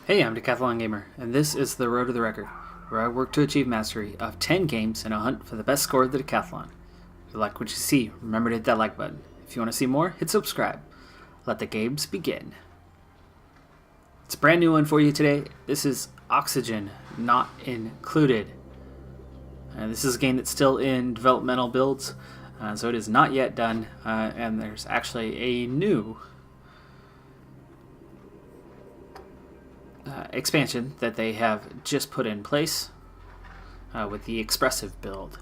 Hey, I'm Decathlon Gamer, and this is the Road to the Record, where I work to achieve mastery of 10 games in a hunt for the best score of the Decathlon. If you like what you see, remember to hit that like button. If you want to see more, hit subscribe. Let the games begin. It's a brand new one for you today. This is Oxygen, Not Included. This is a game that's still in developmental builds, so it is not yet done, and there's actually a new expansion that they have just put in place with the expressive build.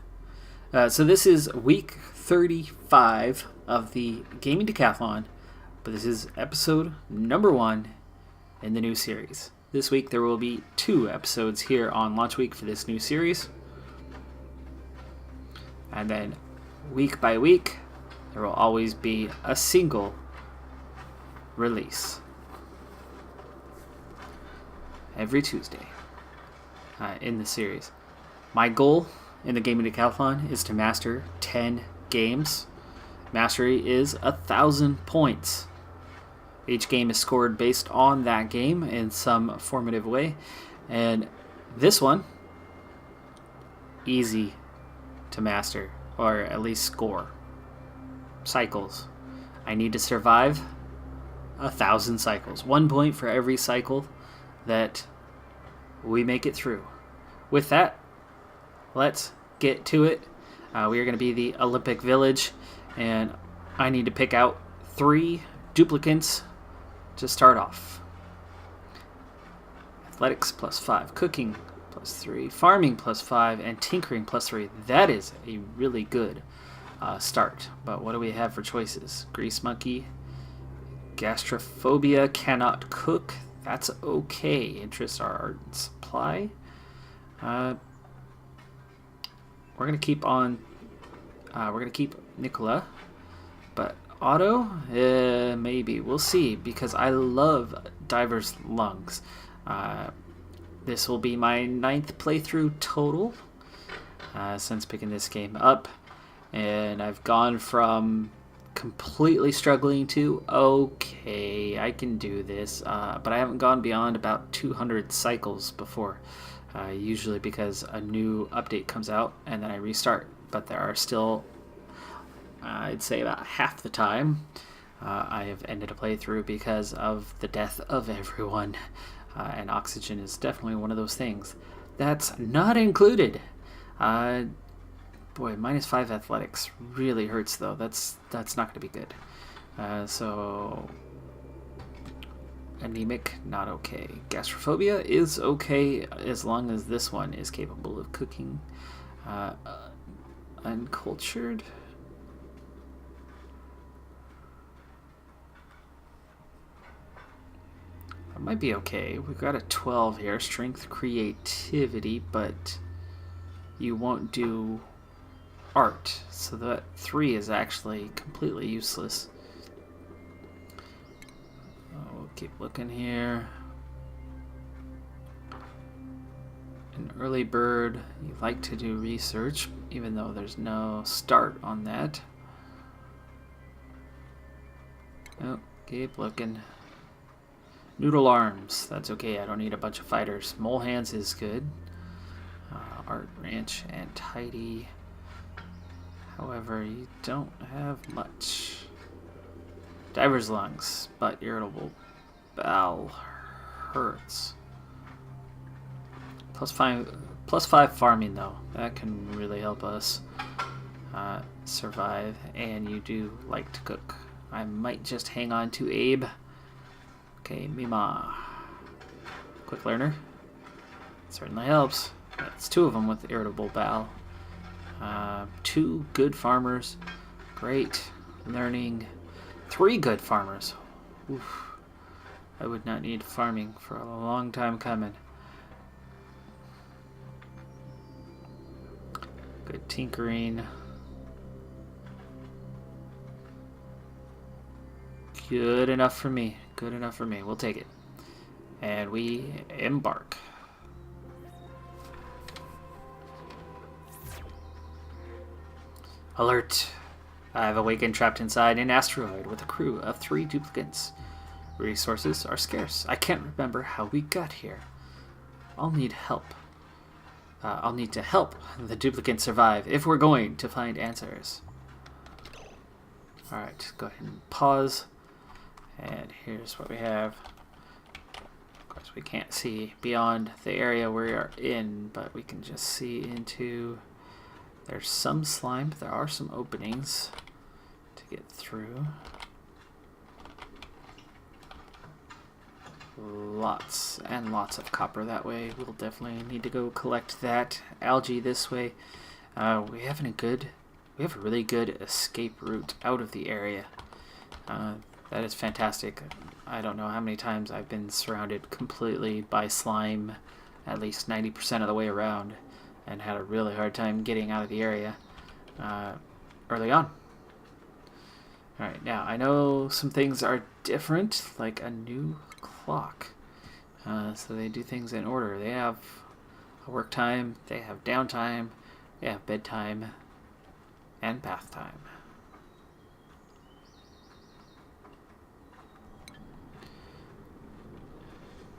So this is week 35 of the Gaming Decathlon, but this is episode number 1 in the new series. This week there will be 2 episodes here on launch week for this new series. And then week by week there will always be a single release. Every Tuesday in the series. My goal in the Gaming Decathlon is to master 10 games. Mastery is 1,000 points. Each game is scored based on that game in some formative way. And this one, easy to master, or at least score. Cycles. I need to survive 1,000 cycles. 1 point for every cycle that we make it through. With that, let's get to it. We are going to be the Olympic Village, and I need to pick out 3 duplicates to start off. Athletics +5, cooking +3, farming +5, and tinkering +3. That is a really good start. But what do we have for choices? Grease monkey, gastrophobia, cannot cook. That's okay. Interests are art and supply. We're gonna keep on. We're gonna keep Nicola, but auto, maybe we'll see, because I love diver's lungs. This will be my 9th playthrough total since picking this game up, and I've gone from completely struggling to okay, I can do this, but I haven't gone beyond about 200 cycles before, usually because a new update comes out and then I restart. But there are still, I'd say about half the time I have ended a playthrough because of the death of everyone, and Oxygen is definitely one of those things. That's not included. Boy, -5 athletics really hurts, though. That's not going to be good. So, anemic, not okay. Gastrophobia is okay as long as this one is capable of cooking. Uncultured. That might be okay. We've got a 12 here. Strength, creativity, but you won't do art, so that 3 is actually completely useless. We'll keep looking here. An early bird, you like to do research, even though there's no start on that. Oh, keep looking. Noodle arms, that's okay, I don't need a bunch of fighters. Mole hands is good. Art, ranch, and tidy. However, you don't have much. Diver's lungs, but irritable bowel hurts. +5 farming, though. That can really help us survive, and you do like to cook. I might just hang on to Abe. Okay, Mima. Quick learner. Certainly helps. That's 2 of them with irritable bowel. 2 good farmers. Great. Learning. 3 good farmers. Oof. I would not need farming for a long time coming. Good tinkering. Good enough for me. Good enough for me. We'll take it. And we embark. Alert! I've awakened trapped inside an asteroid with a crew of 3 duplicates. Resources are scarce. I can't remember how we got here. I'll need help. I'll need to help the duplicants survive if we're going to find answers. Alright, go ahead and pause. And here's what we have. Of course, we can't see beyond the area we are in, but we can just see into... There's some slime, but there are some openings to get through. Lots and lots of copper that way. We'll definitely need to go collect that. Algae this way. We have a really good escape route out of the area. That is fantastic. I don't know how many times I've been surrounded completely by slime at least 90% of the way around and had a really hard time getting out of the area early on. Alright, now I know some things are different, like a new clock. So they do things in order. They have a work time, they have downtime, they have bedtime, and bath time.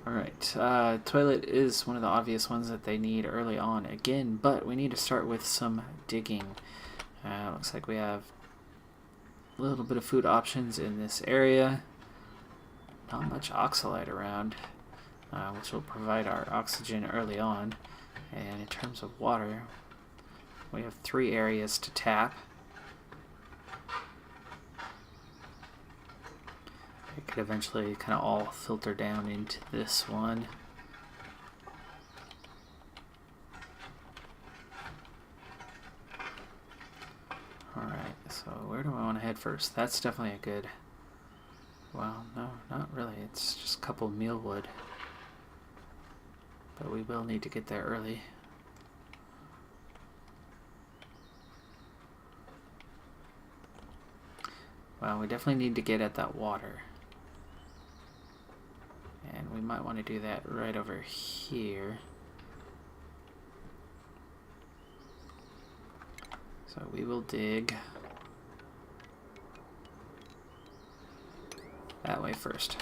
Alright, toilet is one of the obvious ones that they need early on again, but we need to start with some digging. Looks like we have a little bit of food options in this area. Not much oxalite around, which will provide our oxygen early on. And in terms of water, we have 3 areas to tap. It could eventually kind of all filter down into this one. Alright, so where do I want to head first? That's definitely a good... Well, no, not really. It's just a couple of mealwood. But we will need to get there early. Well, we definitely need to get at that water. And we might want to do that right over here. So we will dig that way first.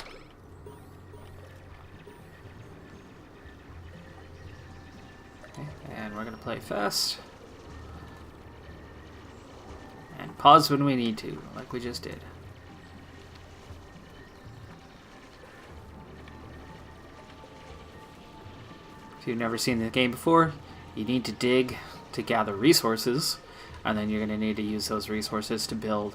Okay, and we're going to play fast. And pause when we need to, like we just did. If you've never seen the game before, you need to dig to gather resources, and then you're going to need to use those resources to build.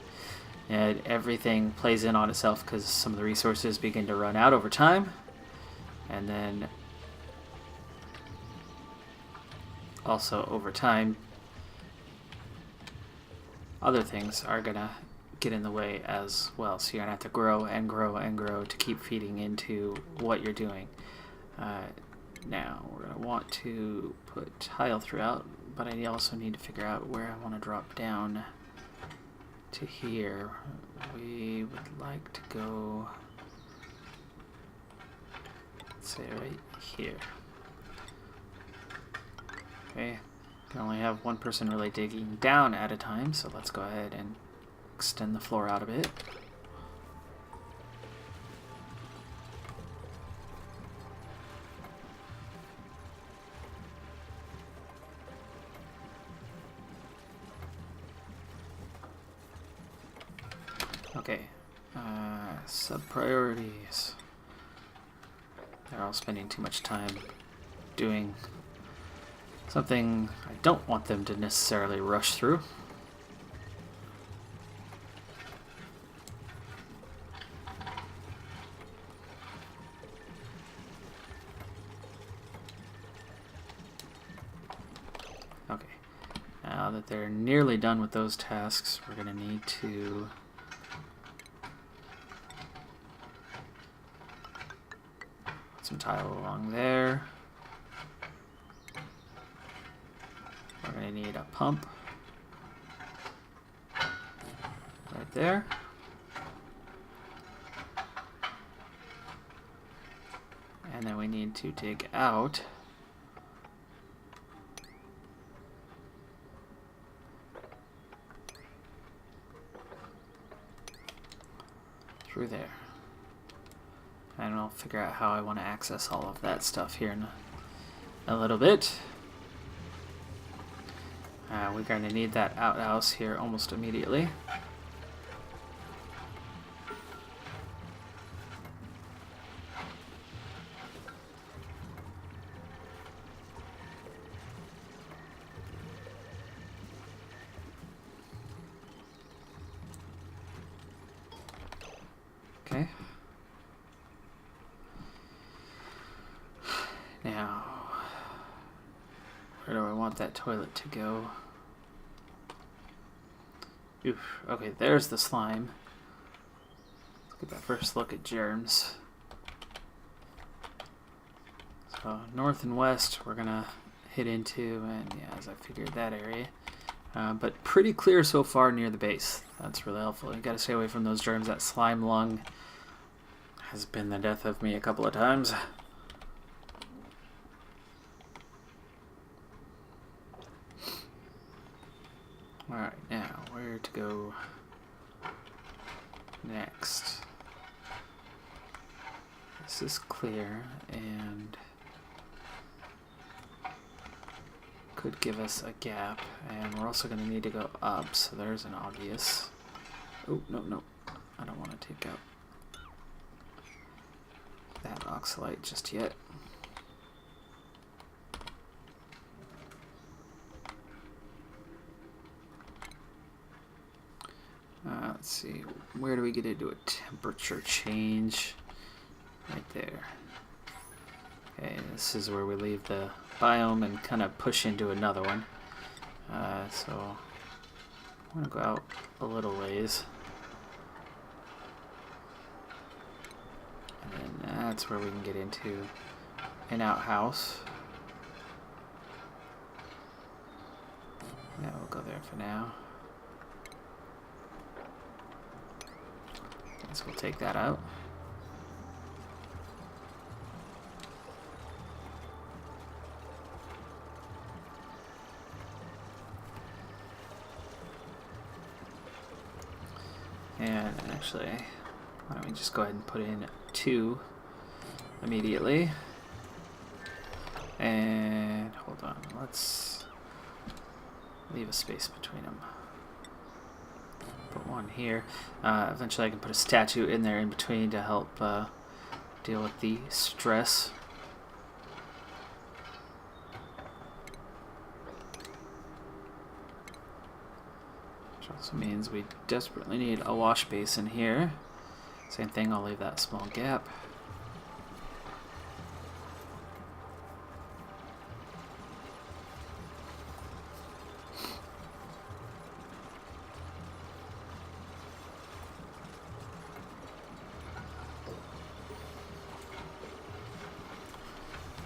And everything plays in on itself because some of the resources begin to run out over time, and then also over time other things are going to get in the way as well, so you're going to have to grow and grow and grow to keep feeding into what you're doing. Now we're going to want to put tile throughout, but I also need to figure out where I want to drop down to here. We would like to go, let's say right here. Okay, can only have one person really digging down at a time, so let's go ahead and extend the floor out a bit. Okay, sub-priorities. They're all spending too much time doing something I don't want them to necessarily rush through. Okay, now that they're nearly done with those tasks, we're going to need to some tile along there. We're going to need a pump right there. And then we need to dig out through there. and I'll figure out how I want to access all of that stuff here in a little bit. We're going to need that outhouse here almost immediately. Okay. Now, where do I want that toilet to go? Oof, okay, there's the slime. Let's get that first look at germs. So, north and west we're gonna hit into, and yeah, as I figured, that area. But pretty clear so far near the base. That's really helpful. You gotta stay away from those germs. That slime lung has been the death of me a couple of times. Alright, now where to go next? This is clear and could give us a gap, and we're also going to need to go up, so there's an obvious. Oh, no, I don't want to take out that oxalite just yet. Let's see, where do we get into a temperature change? Right there. Okay, this is where we leave the biome and kind of push into another one. So I'm going to go out a little ways. And then that's where we can get into an outhouse. Yeah, we'll go there for now. So we'll take that out. And actually, why don't we just go ahead and put in 2 immediately. And hold on, let's leave a space between them. Put one here. Eventually I can put a statue in there in between to help deal with the stress. Which also means we desperately need a wash basin here. Same thing, I'll leave that small gap.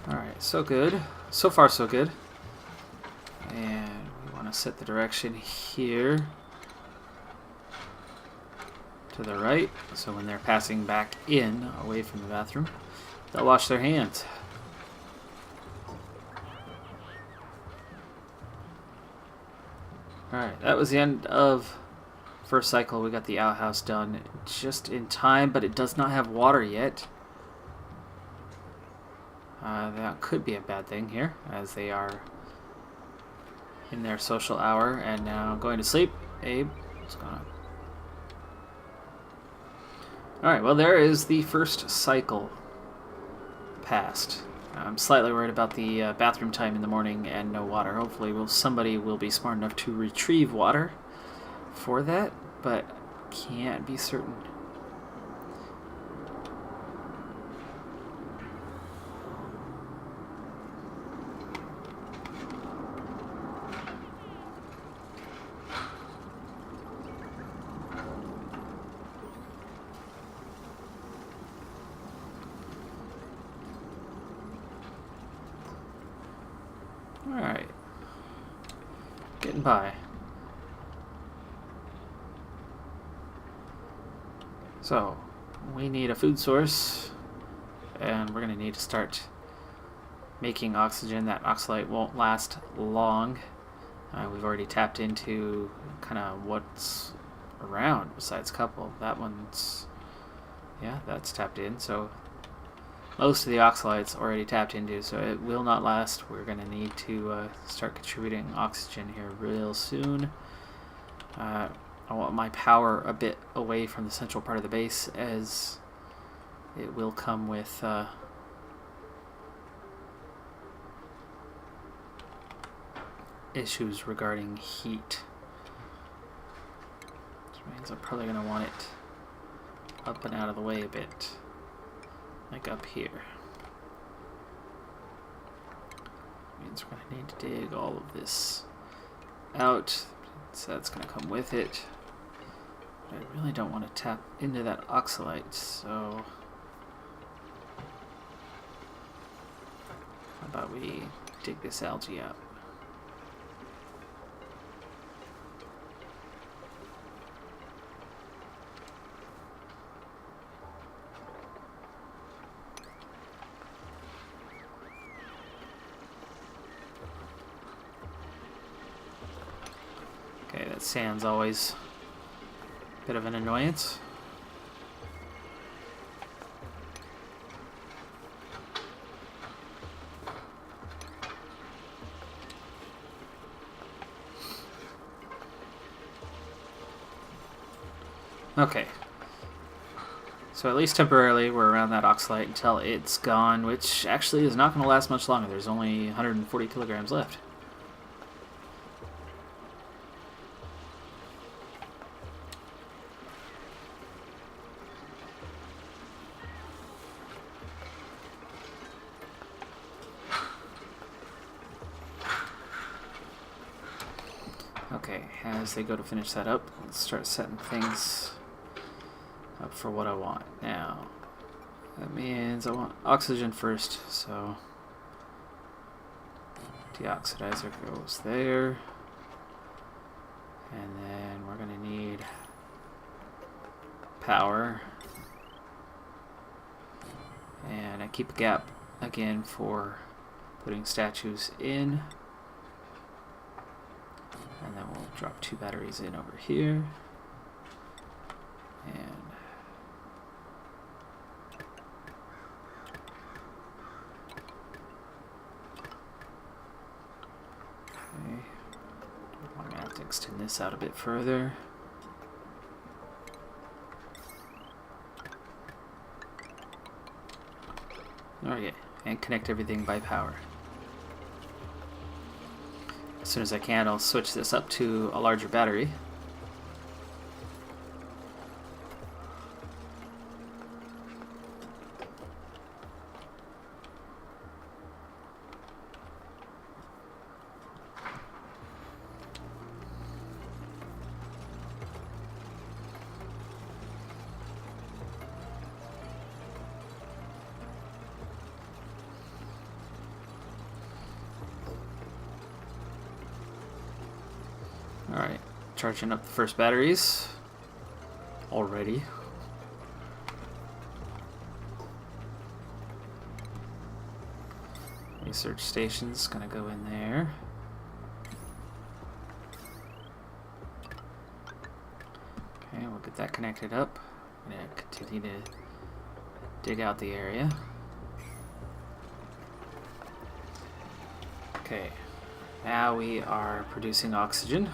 Alright, so good. So far so good. And we want to set the direction here to the right, so when they're passing back in away from the bathroom, they'll wash their hands. Alright, that was the end of first cycle. We got the outhouse done just in time, but it does not have water yet. That could be a bad thing here, as they are in their social hour and now going to sleep. Abe, what's going on? Alright, well, there is the first cycle passed. I'm slightly worried about the bathroom time in the morning and no water. Hopefully somebody will be smart enough to retrieve water for that, but can't be certain. Alright. Getting by. So, we need a food source, and we're going to need to start making oxygen. That oxalite won't last long. We've already tapped into kind of what's around besides a couple. That one's, yeah, that's tapped in, so most of the oxalites already tapped into, so it will not last. We're going to need to start contributing oxygen here real soon. I want my power a bit away from the central part of the base, as it will come with issues regarding heat. Which means I'm probably going to want it up and out of the way a bit, like up here. Means we're going to need to dig all of this out, so that's going to come with it. But I really don't want to tap into that oxalite, so how about we dig this algae out? Okay, that sand's always a bit of an annoyance. Okay. So at least temporarily we're around that oxalite until it's gone, which actually is not going to last much longer. There's only 140 kilograms left. Okay, as they go to finish that up, let's start setting things up for what I want. Now, that means I want oxygen first, so deoxidizer goes there. And then we're going to need power. And I keep a gap again for putting statues in. And then we'll drop 2 batteries in over here. And okay. I'm going to have to extend this out a bit further. Okay, and connect everything by power. As soon as I can, I'll switch this up to a larger battery. Alright, charging up the first batteries already. Research station's gonna go in there. Okay, we'll get that connected up. I'm gonna continue to dig out the area. Okay, now we are producing oxygen.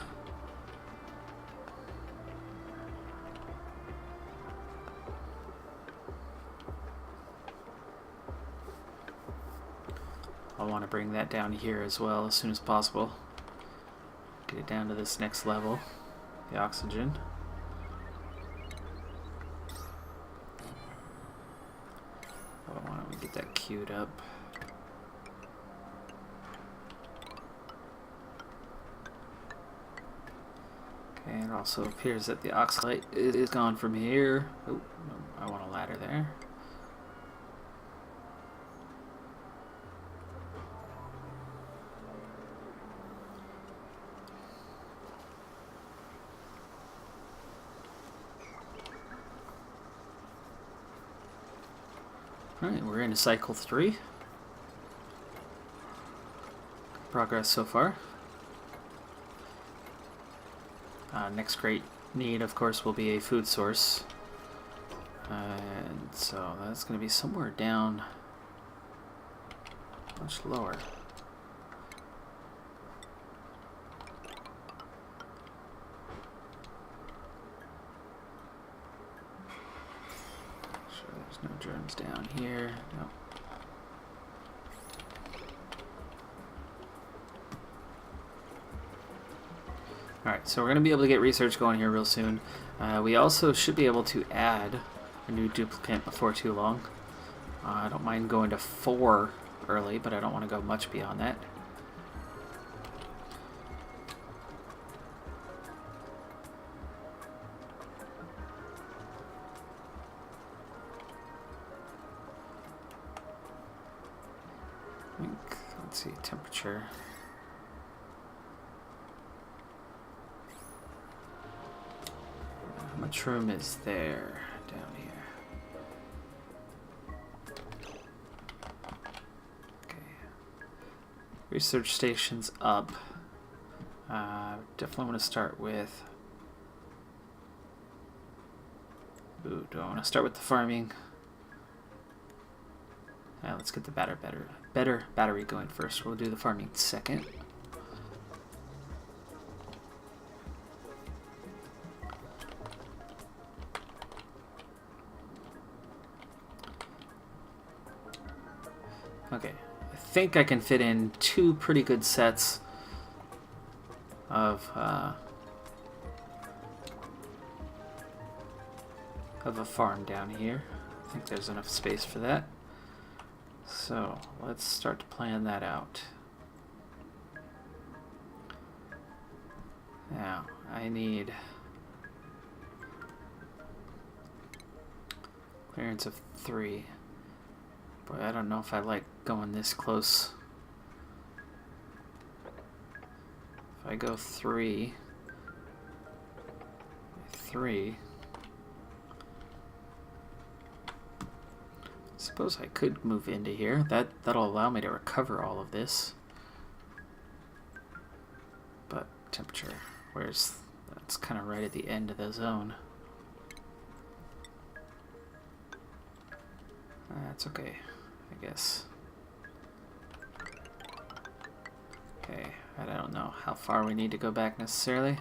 I want to bring that down here as well as soon as possible. Get it down to this next level, the oxygen. Oh, why don't we get that queued up? Okay, it also appears that the oxalite is gone from here. Oh, I want a ladder there. Alright, we're into cycle 3. Progress so far. Next great need, of course, will be a food source. And so that's going to be somewhere down Much lower. Sure, there's no germs down here. No. Alright, so we're going to be able to get research going here real soon. We also should be able to add a new duplicate before too long. I don't mind going to 4 early, but I don't want to go much beyond that. Let's see, temperature. How much room is there down here? Research station's up. Definitely want to start with... Ooh, do I want to start with the farming? Let's get the better battery going first. We'll do the farming second. Okay. I think I can fit in 2 pretty good sets of a farm down here. I think there's enough space for that. So let's start to plan that out. Now I need clearance of 3. Boy, I don't know if I like going this close. If I go 3, I suppose I could move into here. That'll allow me to recover all of this. But temperature, that's kind of right at the end of the zone. That's okay, I guess. Okay, I don't know how far we need to go back necessarily.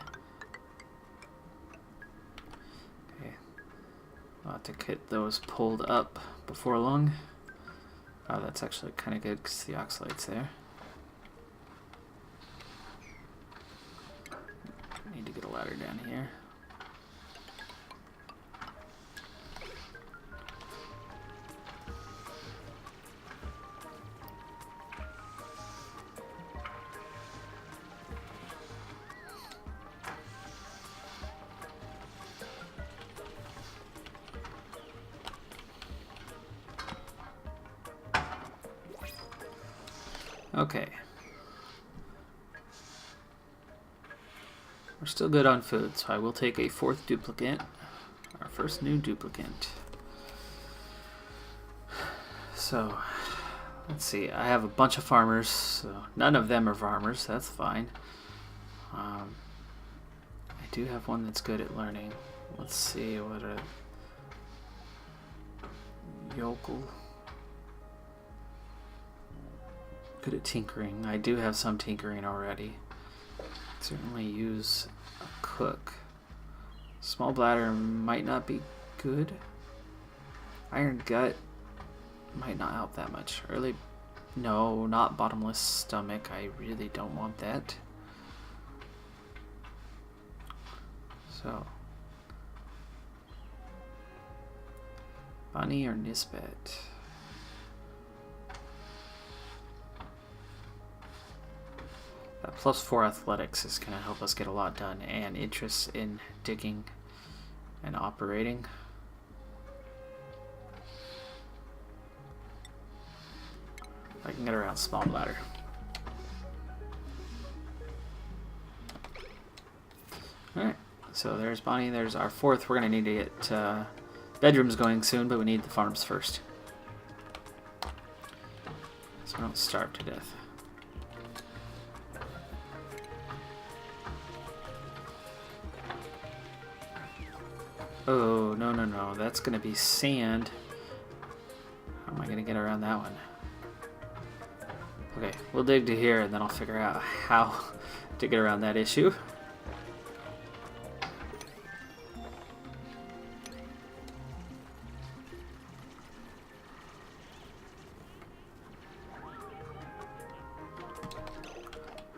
Okay, I'll have to get those pulled up before long. Oh, that's actually kind of good because the oxalate's there. Need to get a ladder down here. Okay. We're still good on food, so I will take a 4th duplicate. Our first new duplicate. So, let's see. I have a bunch of farmers, so none of them are farmers. That's fine. I do have one that's good at learning. Let's see what a yokel. Good at tinkering. I do have some tinkering already. Certainly use a cook. Small bladder might not be good. Iron gut might not help that much. Early, no, not bottomless stomach. I really don't want that. So, Bunny or Nisbet? That +4 athletics is going to help us get a lot done, and interest in digging and operating. I can get around small bladder. Alright, so there's Bonnie, there's our 4th. We're going to need to get bedrooms going soon, but we need the farms first. So we don't starve to death. Oh, no, no, no. That's going to be sand. How am I going to get around that one? Okay, we'll dig to here and then I'll figure out how to get around that issue.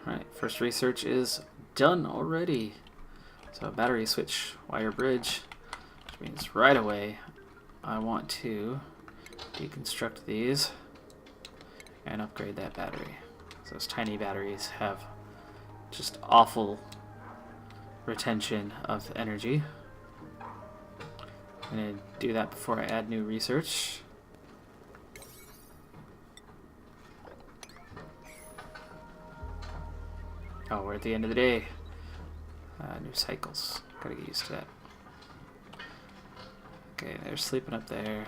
Alright, first research is done already. So battery switch, wire bridge, which means right away I want to deconstruct these and upgrade that battery. So those tiny batteries have just awful retention of energy. I'm going to do that before I add new research. Oh, we're at the end of the day. New cycles. Gotta get used to that. Okay, they're sleeping up there.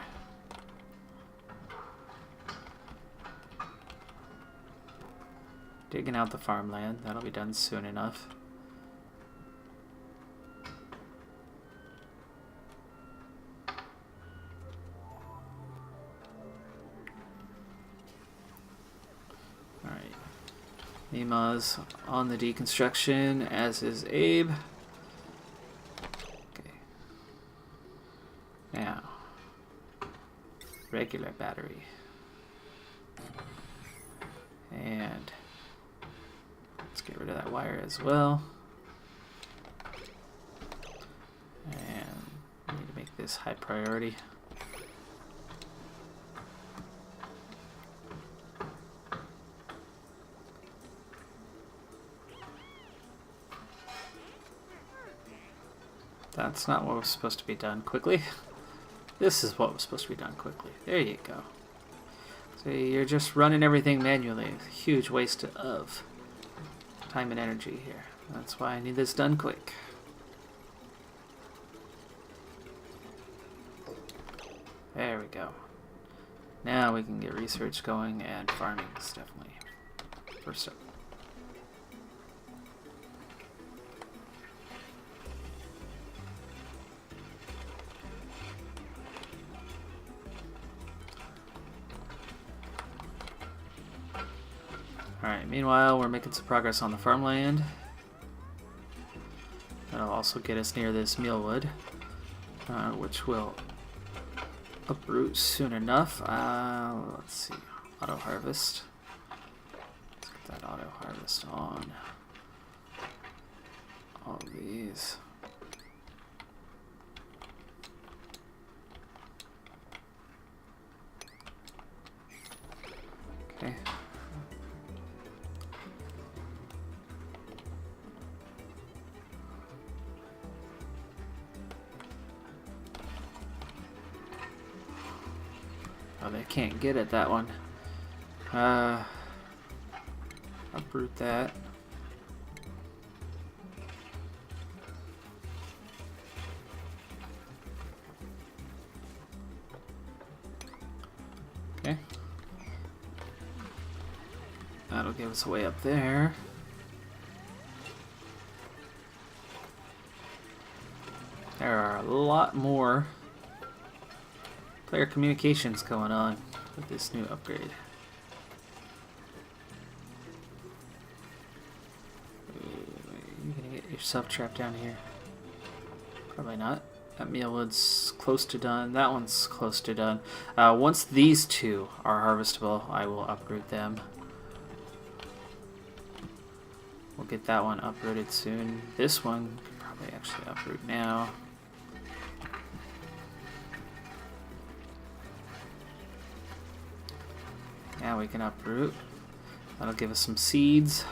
Digging out the farmland. That'll be done soon enough. Alright. Nima's on the deconstruction, as is Abe. Okay. Now, regular battery. And let's get rid of that wire as well. And I need to make this high priority. That's not what was supposed to be done quickly. This is what was supposed to be done quickly. There you go. So you're just running everything manually. Huge waste of time and energy here. That's why I need this done quick. There we go. Now we can get research going, and farming is definitely first up. Alright, meanwhile, we're making some progress on the farmland. That'll also get us near this mealwood, which will uproot soon enough. Let's see, auto harvest. Let's get that auto harvest on all of these. Okay. Oh, they can't get at that one. Uproot that. Okay. That'll give us a way up there. There are a lot more player communications going on with this new upgrade. Are you gonna get yourself trapped down here? Probably not. That mealwood's close to done. That one's close to done. Once these two are harvestable, I will uproot them. We'll get that one uprooted soon. This one could probably actually uproot now. Now we can uproot. That'll give us some seeds.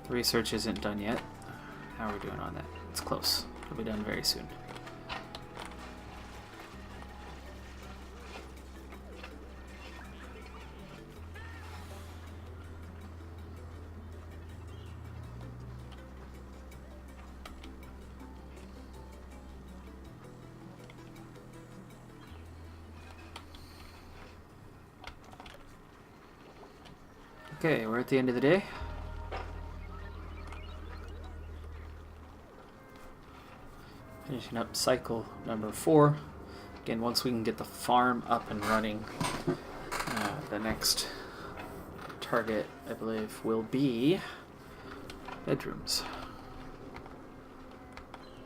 The research isn't done yet. How are we doing on that? It's close. It'll be done very soon. Okay, we're at the end of the day. Finishing up cycle number 4. Again, once we can get the farm up and running, the next target, I believe, will be bedrooms.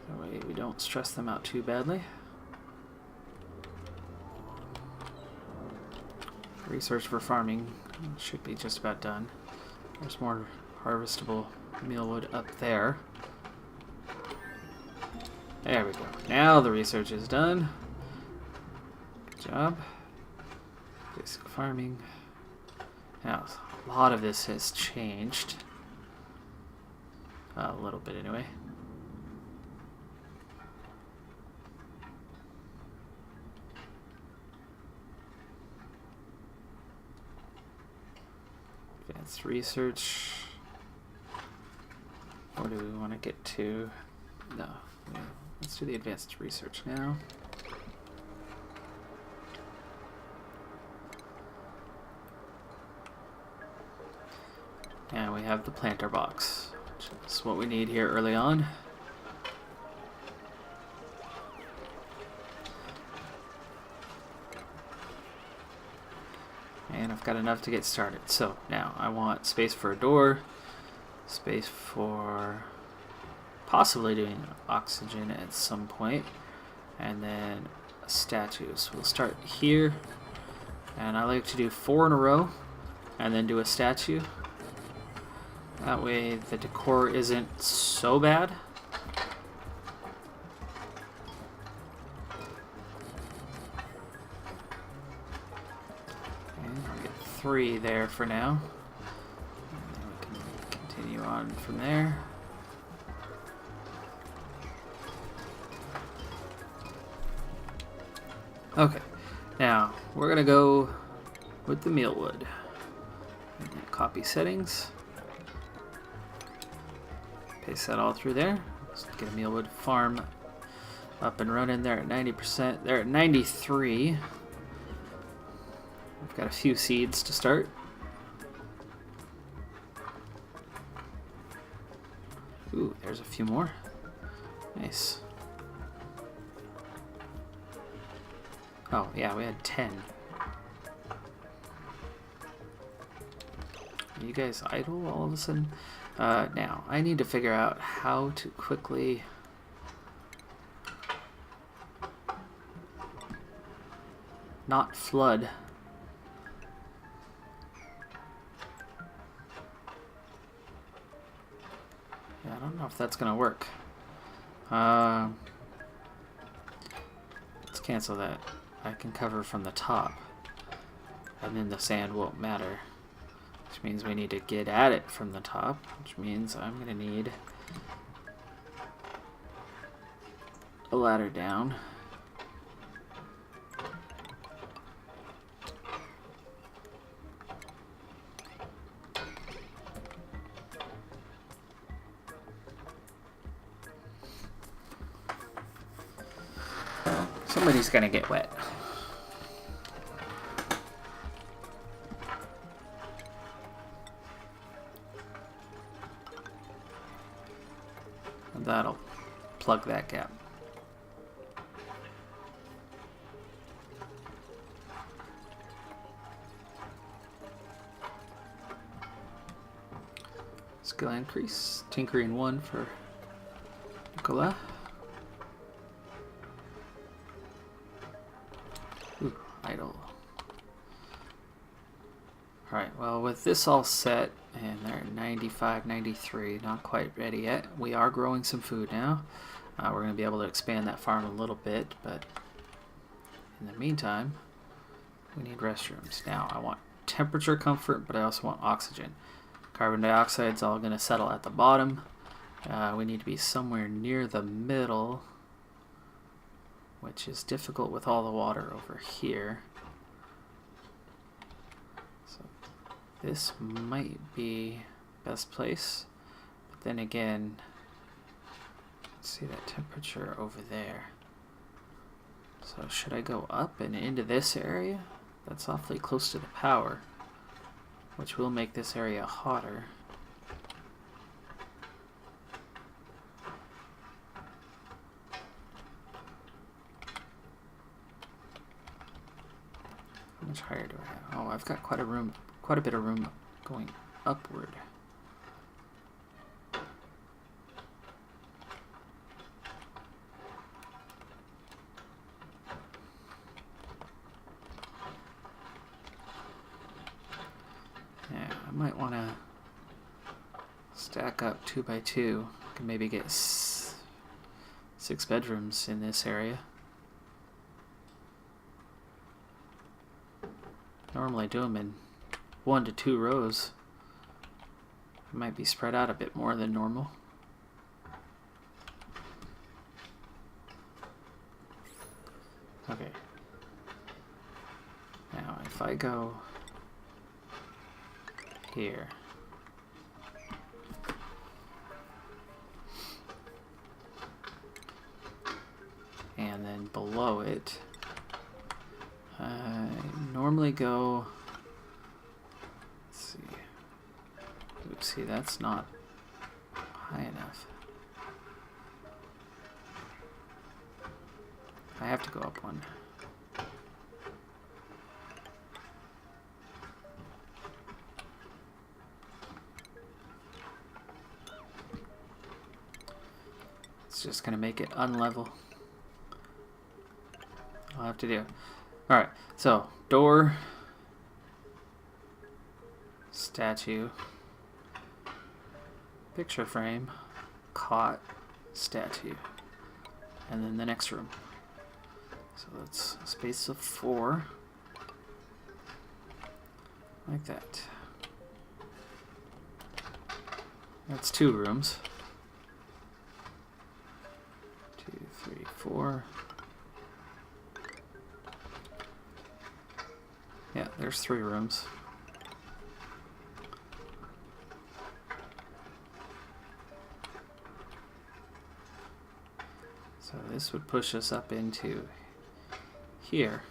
That way we don't stress them out too badly. Research for farming should be just about done. There's more harvestable mealwood up there. There we go. Now the research is done. Good job. Basic farming. Now, a lot of this has changed. A little bit anyway. Advanced research. Or do we want to get to? No. Let's do the advanced research now. And we have the planter box, which is what we need here early on. And I've got enough to get started. So now I want space for a door, space for possibly doing oxygen at some point, and then a statue. So we'll start here, and I like to do 4 in a row and then do a statue. That way the decor isn't so bad. Okay, I'll get 3 there for now. And then we can continue on from there. Okay, now we're gonna go with the mealwood. Copy settings. Paste that all through there. Let's get a mealwood farm up and running. There at 90%. They're at 93. We've got a few seeds to start. Ooh, there's a few more. Nice. Oh, yeah, we had 10. Are you guys idle all of a sudden? Now, I need to figure out how to quickly not flood. Yeah, I don't know if that's gonna work. Let's cancel that. I can cover from the top, and then the sand won't matter. Which means we need to get at it from the top, which means I'm going to need a ladder down. Somebody's going to get wet. That'll plug that gap. Skill increase. Tinkering 1 for Nicola. Ooh, idle. Alright, well with this all set, and they're at 95, 93, not quite ready yet. We are growing some food now. We're going to be able to expand that farm a little bit, but in the meantime, we need restrooms. Now, I want temperature comfort, but I also want oxygen. Carbon dioxide is all going to settle at the bottom. We need to be somewhere near the middle, which is difficult with all the water over here. So this might be best place, but then again, let's see that temperature over there. So should I go up and into this area? That's awfully close to the power, which will make this area hotter. How much higher do I have? Oh, I've got quite a bit of room going upward. Yeah, I might want to stack up 2 by 2. Can maybe get 6 bedrooms in this area. Normally do them in 1 to 2 rows. It might be spread out a bit more than normal. Okay. Now if I go here, and then below it, I normally go, let's see, oopsie, that's not high enough. I have to go up 1. It's just going to make it unlevel. I'll have to do. Alright, so door, statue, picture frame, cot, statue, and then the next room. So that's a space of 4, like that. That's 2 rooms. 2, 3, 4. Yeah, there's 3 rooms. So this would push us up into here.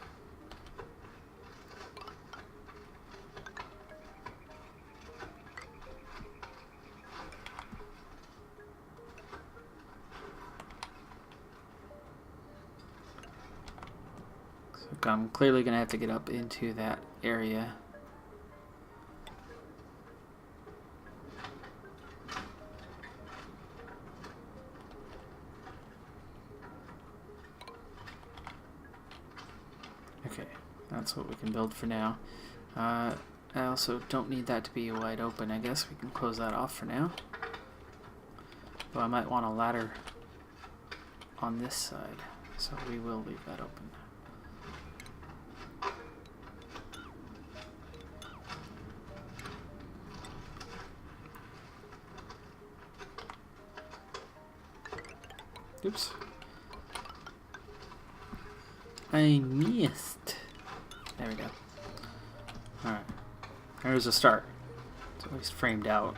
So I'm clearly going to have to get up into that area. Okay, that's what we can build for now. I also don't need that to be wide open. I guess we can close that off for now. But I might want a ladder on this side, so we will leave that open. Oops. I missed. There we go. Alright. There's a start. It's at least framed out.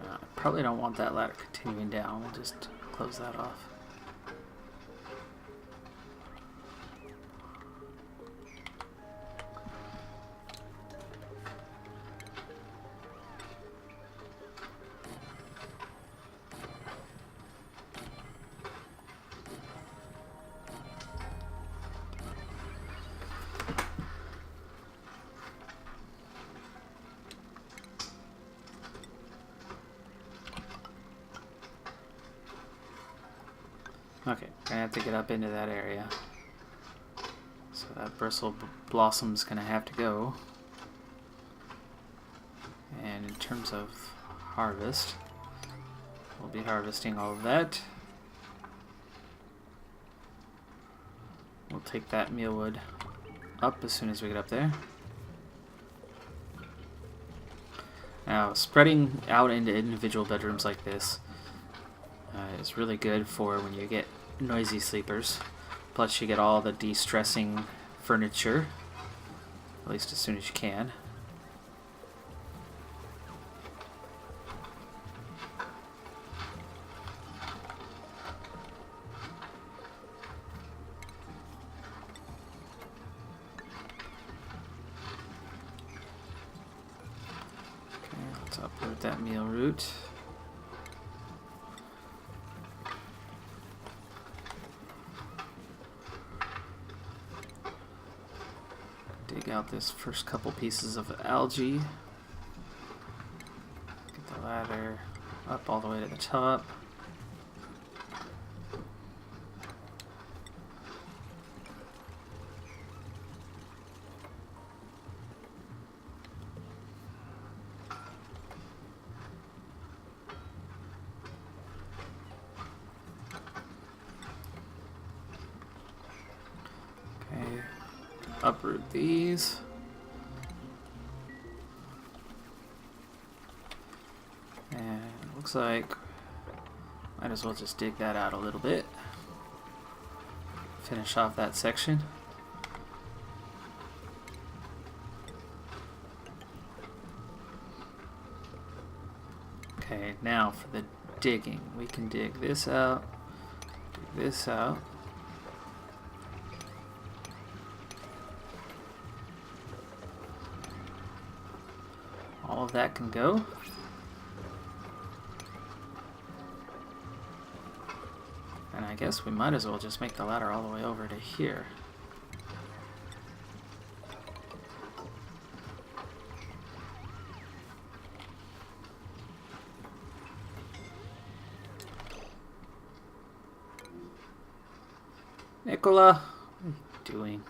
I probably don't want that ladder continuing down. We'll just close that off. Okay, gonna have to get up into that area. So that bristle blossom's gonna have to go. And in terms of harvest, we'll be harvesting all of that. We'll take that mealwood up as soon as we get up there. Now, spreading out into individual bedrooms like this is really good for when you get noisy sleepers. Plus you get all the de-stressing furniture, at least as soon as you can. Okay, let's uproot that meal root. dig out this first couple pieces of algae. Get the ladder up all the way to the top. Okay, uproot these. And it looks like might as well just dig that out a little bit. Finish off that section. Okay, now for the digging. We can dig this out, dig this out. All of that can go. And I guess we might as well just make the ladder all the way over to here. Nicola, what are you doing?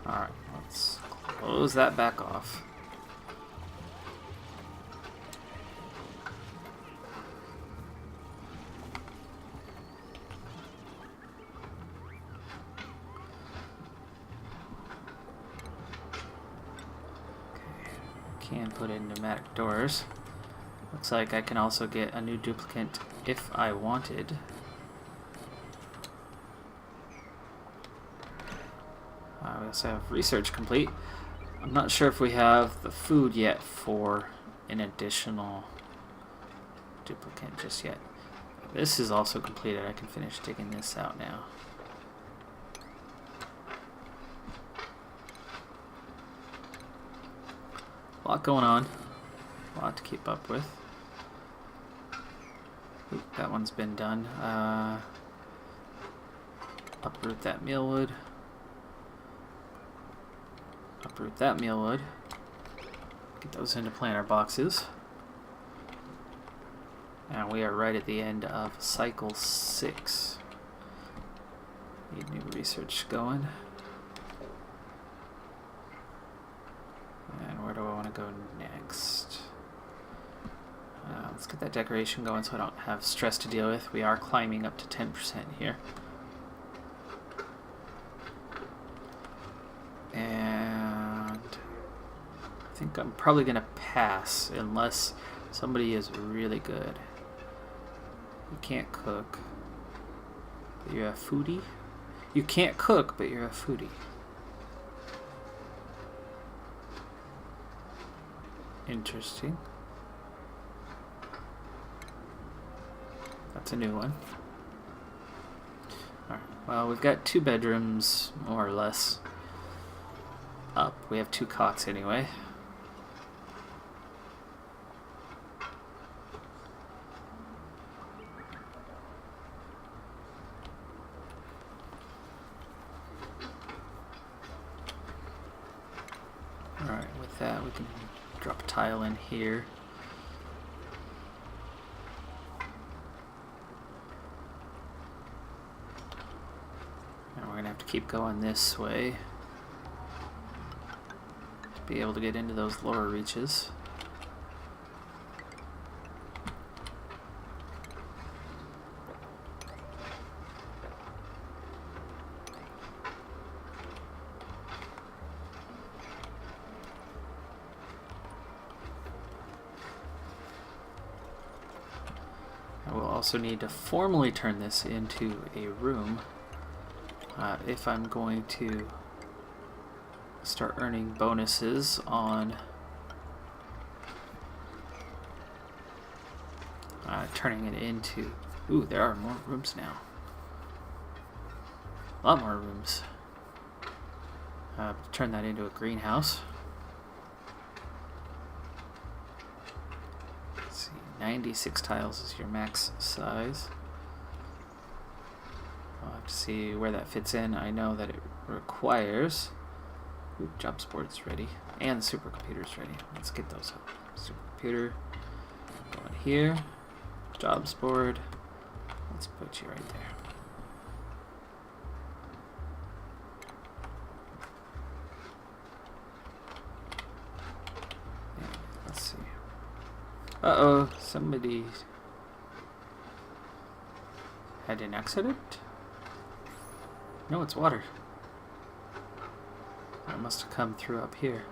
Alright, let's close that back off. Can put in pneumatic doors. Looks like I can also get a new duplicate if I wanted. We also have research complete. I'm not sure if we have the food yet for an additional duplicate just yet. This is also completed. I can finish digging this out now. A lot going on. A lot to keep up with. Oop, that one's been done. Uproot that mealwood. Uproot that mealwood. Get those into planter boxes. And we are right at the end of cycle 6. Need new research going. And where do I want to go next? Let's get that decoration going so I don't have stress to deal with. We are climbing up to 10% here. And I think I'm probably going to pass unless somebody is really good. You can't cook, but you're a foodie. You can't cook, but you're a foodie. Interesting. That's a new one. Alright, well, we've got 2 bedrooms, more or less, up. We have 2 cots anyway. Alright, with that we can drop a tile in here. And we're going to have to keep going this way to be able to get into those lower reaches. I will also need to formally turn this into a room if I'm going to start earning bonuses on turning it into... Ooh, there are more rooms now. A lot more rooms. Turn that into a greenhouse. 96 tiles is your max size. I'll have to see where that fits in. I know that it requires... Ooh, job sport's ready. And the supercomputer's ready. Let's get those up. Supercomputer. Going here. Jobs board. Let's put you right there. Let's see. Uh-oh, somebody had an accident? No, it's water. That must have come through up here.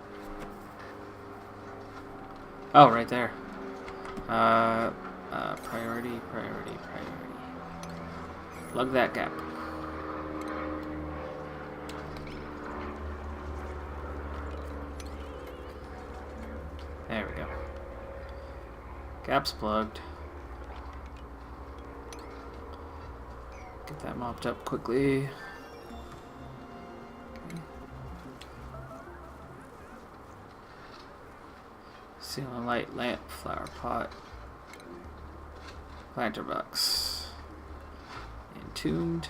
Oh, right there. Priority. Plug that gap. There we go. Gap's plugged. Get that mopped up quickly. Okay. Ceiling light, lamp, flower pot. Planter box. Entombed.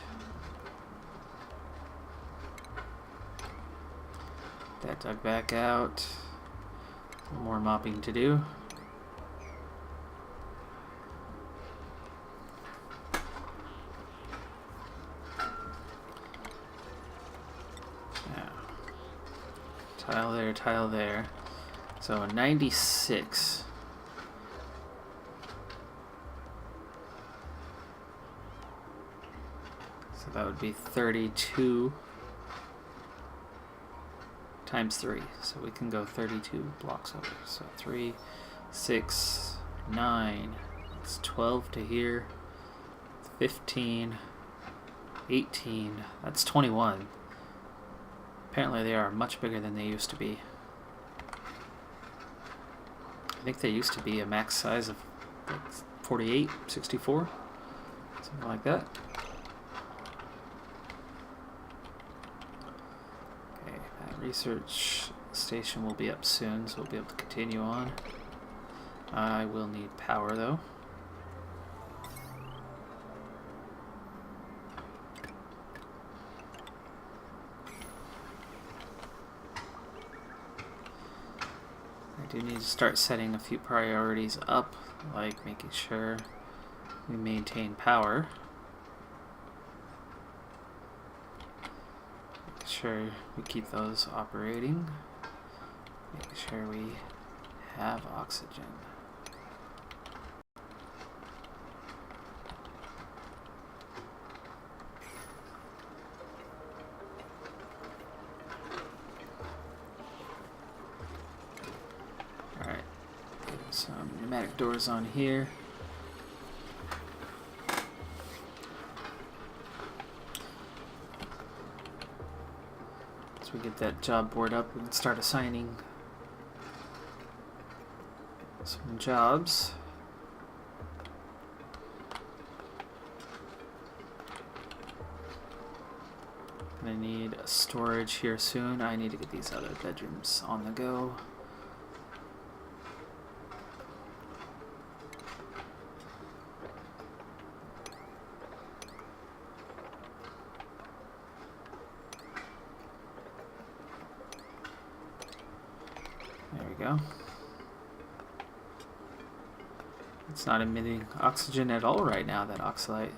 That dug back out. More mopping to do. Now, tile there. So 96. So that would be 32 times 3. So we can go 32 blocks over. So 3, 6, 9. That's 12 to here. 15, 18. That's 21. Apparently they are much bigger than they used to be. I think they used to be a max size of 48, 64, something like that. Okay, that research station will be up soon, so we'll be able to continue on. I will need power though. I do need to start setting a few priorities up, like making sure we maintain power. Make sure we keep those operating. Make sure we have oxygen. Alright, some pneumatic doors on here. Once we get that job board up, we can start assigning some jobs. I need storage here soon. I need to get these other bedrooms on the go. There we go. It's not emitting oxygen at all right now, that oxalite.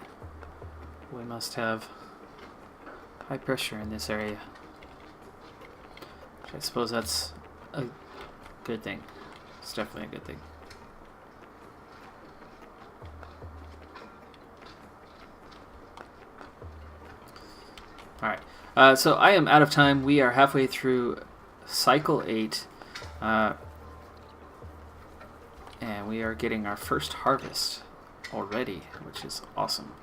We must have high pressure in this area. Which I suppose that's a good thing. It's definitely a good thing. Alright, so I am out of time. We are halfway through cycle 8. And we are getting our first harvest already, which is awesome.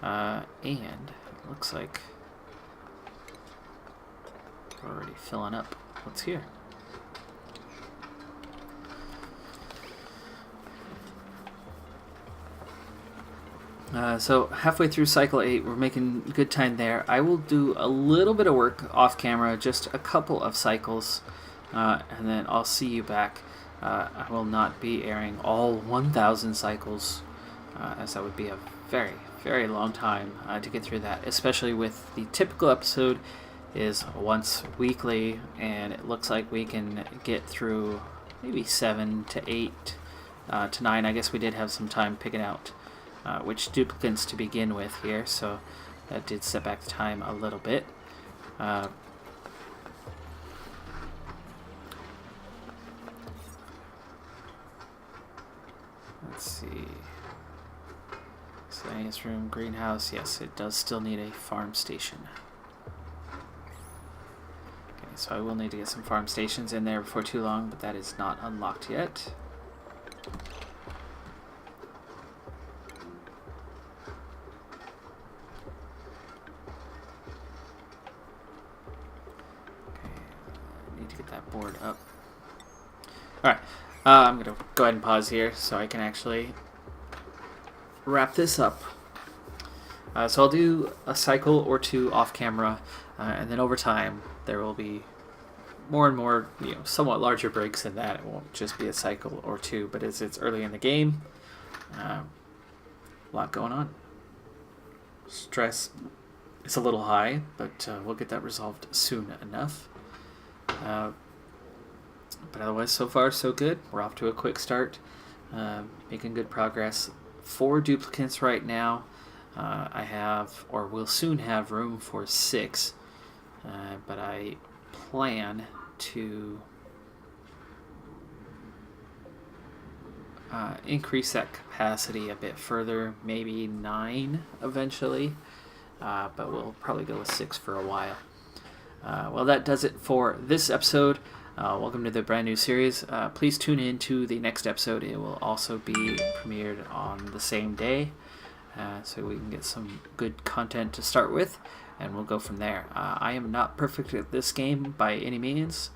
And it looks like we're already filling up. What's here? So halfway through cycle 8, we're making good time there. I will do a little bit of work off camera, just a couple of cycles, and then I'll see you back. I will not be airing all 1,000 cycles, as that would be a very, very long time to get through that, especially with the typical episode is once weekly, and it looks like we can get through maybe 7 to 8 to 9. I guess we did have some time picking out which duplicates to begin with here, so that did set back the time a little bit. Let's see. Miscellaneous room, greenhouse. Yes, it does still need a farm station. Okay, so I will need to get some farm stations in there before too long, but that is not unlocked yet. Okay, I need to get that board up. Alright, I'm going to go ahead and pause here so I can actually wrap this up. So I'll do a cycle or two off camera, and then over time there will be more and more, somewhat larger breaks in that. It won't just be a cycle or two, but as it's early in the game, a lot going on. Stress is a little high, but we'll get that resolved soon enough. But otherwise, so far so good. We're off to a quick start, making good progress. 4 duplicates right now. I have, or will soon have, room for 6, but I plan to increase that capacity a bit further, maybe 9 eventually, but we'll probably go with 6 for a while. Well, that does it for this episode. Welcome to the brand new series. Please tune in to the next episode. It will also be premiered on the same day, so we can get some good content to start with, and we'll go from there. I am not perfect at this game by any means,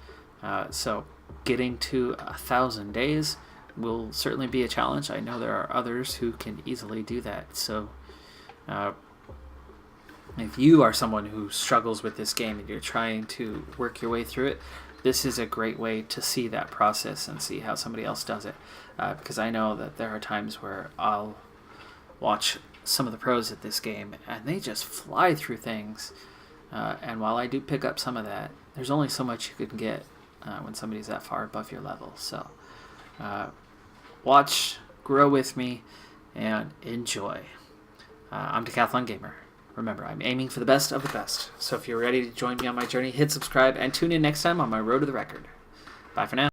so getting to 1,000 days will certainly be a challenge. I know there are others who can easily do that, so if you are someone who struggles with this game and you're trying to work your way through it, this is a great way to see that process and see how somebody else does it, because I know that there are times where I'll watch some of the pros at this game and they just fly through things, and while I do pick up some of that, there's only so much you can get when somebody's that far above your level. So watch, grow with me, and enjoy. I'm Decathlon Gamer. Remember, I'm aiming for the best of the best. So if you're ready to join me on my journey, hit subscribe and tune in next time on my road to the record. Bye for now.